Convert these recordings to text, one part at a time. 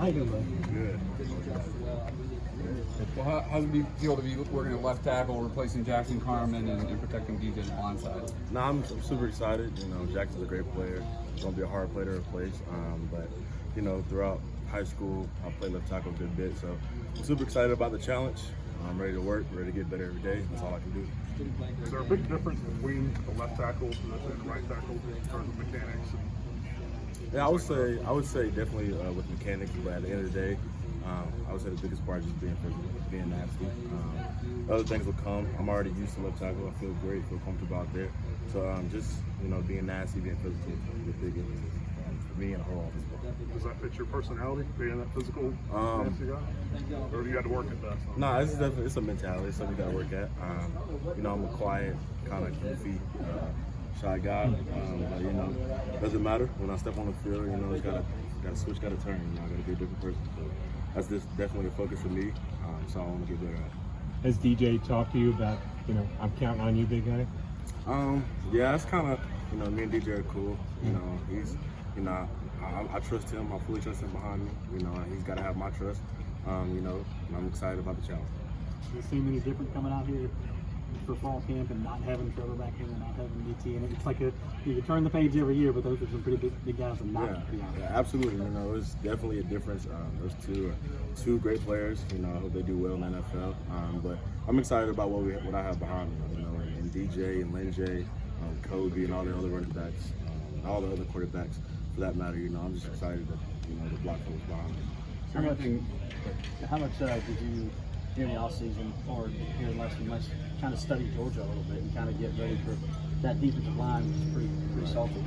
How you doing, bud? Good. Well, how does it feel to be working at left tackle, replacing Jackson Carman and protecting DJ's blind side? No, I'm super excited. You know, Jackson's a great player. It's going to be a hard player to replace. But, you know, throughout high school, I played left tackle a good bit. So I'm super excited about the challenge. I'm ready to work, ready to get better every day. That's all I can do. Is there a big difference between the left tackle and the right tackle in terms of mechanics? Yeah, I would say definitely with mechanics, but at the end of the day, I would say the biggest part is just being physical, being nasty. Other things will come. I'm already used to left tackle. I feel great, feel comfortable out there. So just, you know, being nasty, being physical is a big emphasis for me and the whole office. Does that fit your personality, being that physical nasty guy? Or do you have to work at that? No, it's definitely a mentality. It's something you got to work at. You know, I'm a quiet, kind of goofy, shy guy. But, you know, it doesn't matter. When I step on the field, you know, it's got to switch, got to turn. You know, I got to be a different person. So that's just definitely a focus for me. So I want to get better at it. Has DJ talked to you about, you know, I'm counting on you, big guy? Yeah, it's kind of, you know, me and DJ are cool. You know, he's, you know, I trust him. I fully trust him behind me. You know, he's got to have my trust. You know, and I'm excited about the challenge. Does it seem any different coming out here for fall camp and not having Trevor back here and not having DT? And it's like you turn the page every year, but those are some pretty big guys and not. Yeah, absolutely. You know, it's definitely a difference. Those two great players. You know, I hope they do well in the NFL. But I'm excited about what I have behind me. You know, and DJ and Lynn, Kobe, and all the other running backs, all the other quarterbacks for that matter. You know, I'm just excited that, you know, the block was behind me. How much did you during the offseason or here in last months kind of study Georgia a little bit and kind of get ready for that defensive line, which is pretty salty?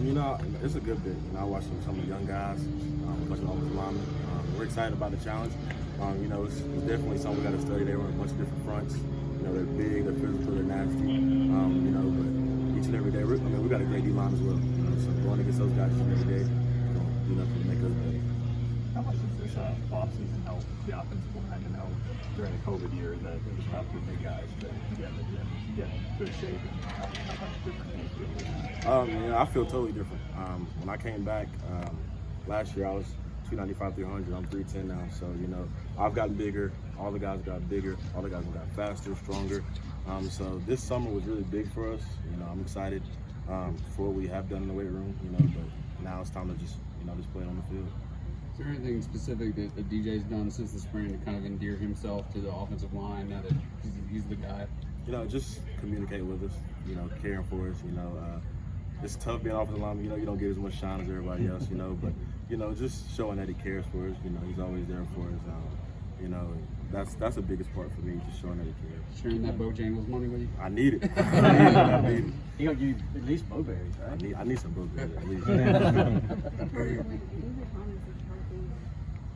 You know, it's a good bit. You know, I watched some of the young guys, a bunch of offensive linemen. We're excited about the challenge. You know, it's definitely something we got to study. They run a bunch of different fronts. You know, they're big, they're physical, they're nasty. You know, but each and every day, we got a great D-line as well. You know, so going against those guys each and every day, you know, to make us better. How much does this offseason help the offensive line? I know during the COVID year that it was tough for big guys to get good shape. How much different do you feel? You know, I feel totally different. When I came back last year, I was 295, 300. I'm 310 now. So, you know, I've gotten bigger. All the guys got bigger. All the guys got faster, stronger. So this summer was really big for us. You know, I'm excited for what we have done in the weight room. You know, but now it's time to just play it on the field. Is there anything specific that DJ's done since the spring to kind of endear himself to the offensive line now that he's the guy? You know, just communicate with us, you know, caring for us, you know. It's tough being offensive lineman, you know, you don't get as much shine as everybody else, you know, but, you know, just showing that he cares for us, you know, he's always there for us. You know, that's the biggest part for me, just showing that he cares. Sharing that Bojangles money with you? I need it. I need it. He gonna give you at least bowberries, right? I need some bowberries at least.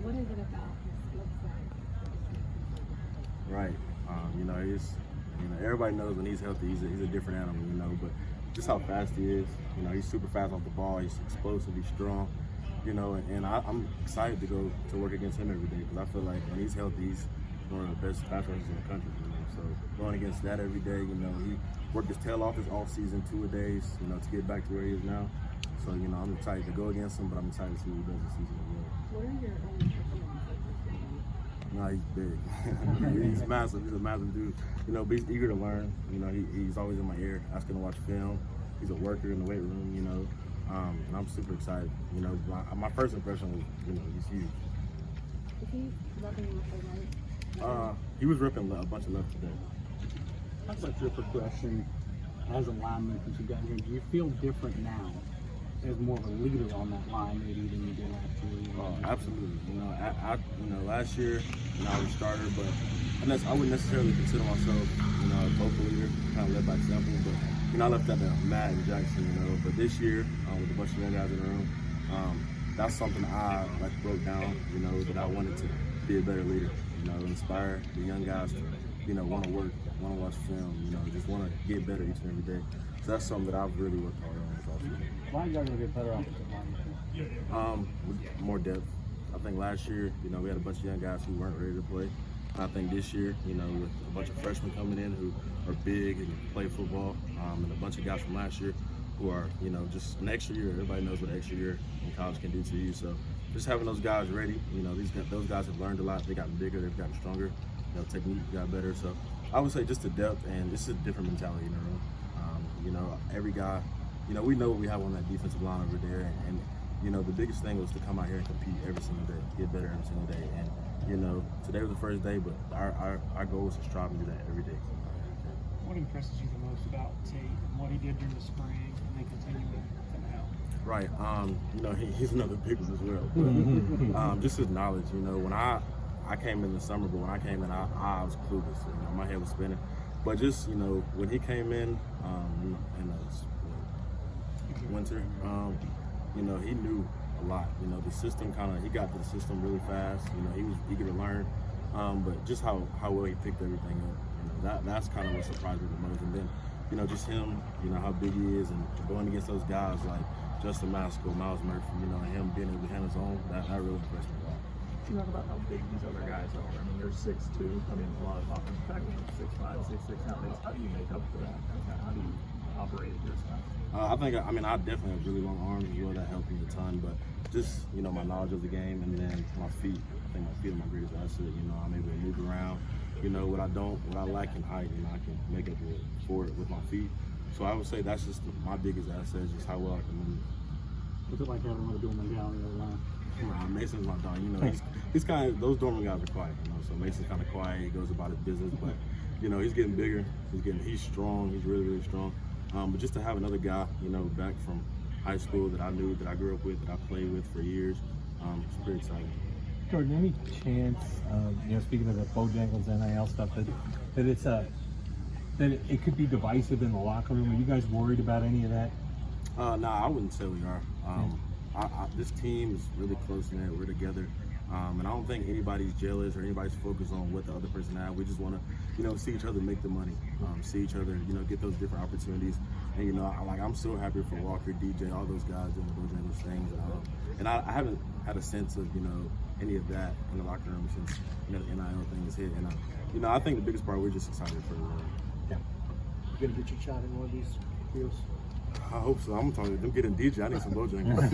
What is it about his left side? Right. You know, everybody knows when he's healthy, he's a different animal, you know, but just how fast he is. You know, he's super fast off the ball, he's explosive, he's strong, you know, and I'm excited to go to work against him every day because I feel like when he's healthy, he's one of the best pass rushers in the country, you know. So going against that every day, you know, he worked his tail off his off-season 2-a-days, you know, to get back to where he is now. So, you know, I'm excited to go against him, but I'm excited to see what he does this season as well. What are your own No, he's big. He's massive. He's a massive dude. You know, but he's eager to learn. You know, he's always in my ear, asking to watch film. He's a worker in the weight room, you know. And I'm super excited. You know, my first impression was, you know, he's huge. Is he rubbing you with the right? He was ripping a bunch of left today. How about your progression as a lineman since you got here? Do you feel different now as more of a leader on that line maybe than you did last year? Oh, absolutely. You know, you know, last year, you know, I was a starter, but I wouldn't necessarily consider myself, you know, a vocal leader, kind of led by example. But you know, I left that to Matt and Jackson, you know. But this year, with a bunch of young guys in the room, that's something I broke down, you know, that I wanted to be a better leader, you know, inspire the young guys to, you know, want to work, want to watch film, you know, just want to get better each and every day. So that's something that I've really worked hard on this offseason. Why are you going to get better offensive line? With more depth. I think last year, you know, we had a bunch of young guys who weren't ready to play. I think this year, you know, with a bunch of freshmen coming in who are big and play football, and a bunch of guys from last year who are, you know, just an extra year. Everybody knows what an extra year in college can do to you. So just having those guys ready. You know, those guys have learned a lot. They gotten bigger. They've gotten stronger. You know, technique got better. So I would say just the depth, and this is a different mentality in the room. You know, every guy, you know, we know what we have on that defensive line over there, and you know, the biggest thing was to come out here and compete every single day, get better every single day. And you know, today was the first day, but our goal was to strive to do that every day. What impresses you the most about Tate and what he did during the spring and then continuing to now? Right. You know, he's another big one as well. But, just his knowledge. You know, when I came in the summer, but when I came in, I was clueless. You know, my head was spinning. But just, you know, when he came in the winter, you know, he knew a lot. You know, the system he got to the system really fast. You know, he was eager to learn. But just how well he picked everything up. You know, that's kind of what surprised me the most. And then, you know, just him, you know, how big he is, and going against those guys like Justin Masco, Miles Murphy, you know, and him being able to handle his own, that really impressed me a lot. You talk about how big these other guys are. I mean, they're 6'2". I mean, a lot of offensive tackles are 6'5", 6'6" nowadays. How do you make up for that? How do you operate at your style? I definitely have really long arms as well. That helped me a ton. But just, you know, my knowledge of the game, and then my feet. I think my feet are my greatest asset. You know, I'm able to move around. You know, what I lack in height, you know, I can make up for it with my feet. So I would say that's just my biggest asset, is just how well I can move. What's it like having another Dorman guy on the line? Mason's my dog. You know, he's kind of, those Dorman guys are quiet. You know, so Mason's kind of quiet. He goes about his business, but you know, he's getting bigger. He's strong. He's really, really strong. But just to have another guy, you know, back from high school that I knew, that I grew up with, that I played with for years, it's pretty exciting. Jordan, any chance, you know, speaking of the Bojangles NIL stuff, that it's that it could be divisive in the locker room? Are you guys worried about any of that? Nah, I wouldn't say we are. This team is really close knit. We're together, and I don't think anybody's jealous or anybody's focused on what the other person has. We just want to, you know, see each other make the money, see each other, you know, get those different opportunities. And you know, I'm so happy for Walker, DJ, all those guys doing those things. And I haven't had a sense of, you know, any of that in the locker room since, you know, the NIL thing was hit. And you know, I think the biggest part, we're just excited for the world. Yeah. You gonna get your shot in one of these deals? I hope so. I'm telling you, them getting DJ, I need some Bojangles.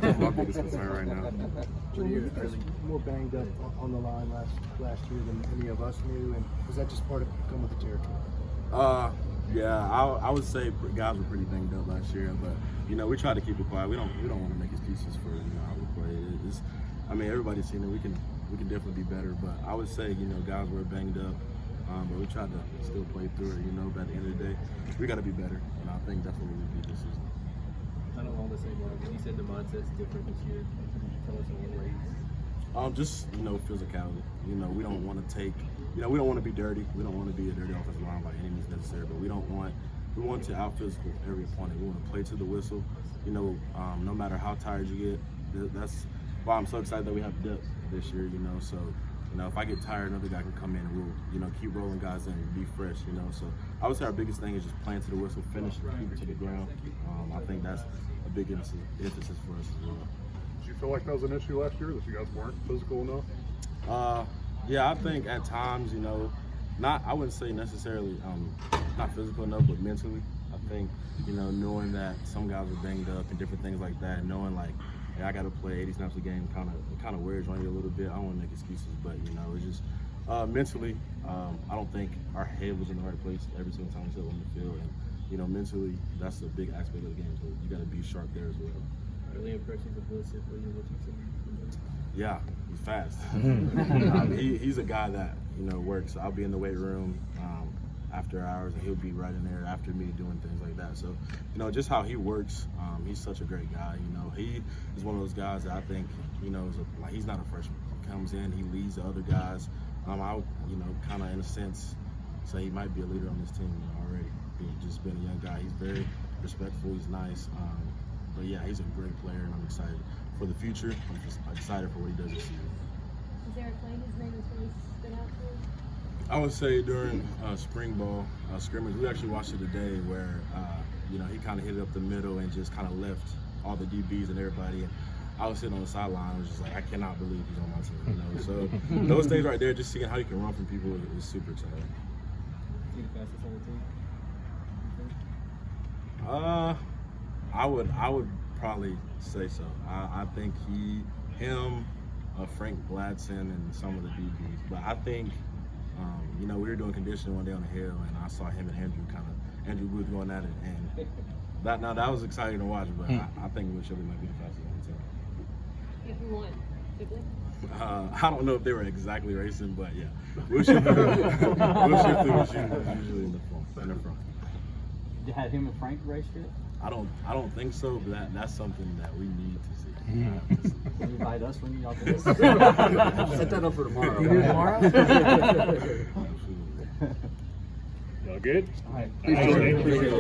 That's my biggest concern right now. Jordan, you guys more banged up on the line last year than any of us knew, and was that just part of coming with the territory? Yeah, I would say guys were pretty banged up last year, but you know, we try to keep it quiet. We don't want to make excuses for, you know, how we play. I mean, everybody's seen it. We can definitely be better, but I would say, you know, guys were banged up. But we tried to still play through it, you know, but at the end of the day, we got to be better, and I think that's what we will do this season. I don't along the same lines. You said the mindset's different this year. Can you tell us in what ways? Just, you know, physicality. You know, we don't want to take, you know, we don't want to be dirty. We don't want to be a dirty offensive line by any means necessary, but we want to out-physical every opponent. We want to play to the whistle. You know, no matter how tired you get, that's why I'm so excited that we have depth this year, you know, so. You know, if I get tired, another guy can come in and we'll, you know, keep rolling guys in and be fresh, you know. So I would say our biggest thing is just playing to the whistle, finish, keep it to the ground. I think that's a big emphasis for us as well. Did you feel like that was an issue last year, that you guys weren't physical enough? Yeah, I think at times, you know, I wouldn't say necessarily not physical enough, but mentally. I think, you know, knowing that some guys are banged up and different things like that, knowing like, hey, I got to play 80 snaps a game, kind of wears on you a little bit. I don't want to make excuses, but, you know, it's just mentally, I don't think our head was in the right place every single time we stepped on the field. And, you know, mentally, that's a big aspect of the game, so you got to be sharp there as well. Early impressions of Will Shipley and what you've seen? Yeah, he's fast. He's a guy that, you know, works. I'll be in the weight room after hours, and he'll be right in there after me doing things like that. So, you know, just how he works, he's such a great guy. You know, he is one of those guys that I think, you know, he's not a freshman. He comes in, he leads the other guys. I would, you know, kind of in a sense, say he might be a leader on this team, you know, already. Just being a young guy, he's very respectful, he's nice. But yeah, he's a great player, and I'm excited for the future. I'm just excited for what he does this season. Is there a play his name has really stood out to you? I would say during spring ball scrimmage, we actually watched it today where, you know, he kind of hit it up the middle and just kind of left all the DBs and everybody. And I was sitting on the sideline, I was just like, I cannot believe he's on my team, you know. So those things right there, just seeing how you can run from people is super exciting. Is he the fastest on the team? I would probably say so. I think him, Frank Ladson, and some of the DBs. But I think, you know, we were doing conditioning one day on the hill, and I saw him and Andrew Booth going at it, and that was exciting to watch. But I think Will Shipley might be the fastest on the team. Yeah, who won? Shipley? I don't know if they were exactly racing, but yeah, Will Shipley was usually in the front. You had him and Frank race yet? I don't think so, but that's something that we need to see. Can you invite us when y'all do this? Set that up for tomorrow. You do it tomorrow? Absolutely. Y'all good? All right. Thanks, Jordan. Appreciate it.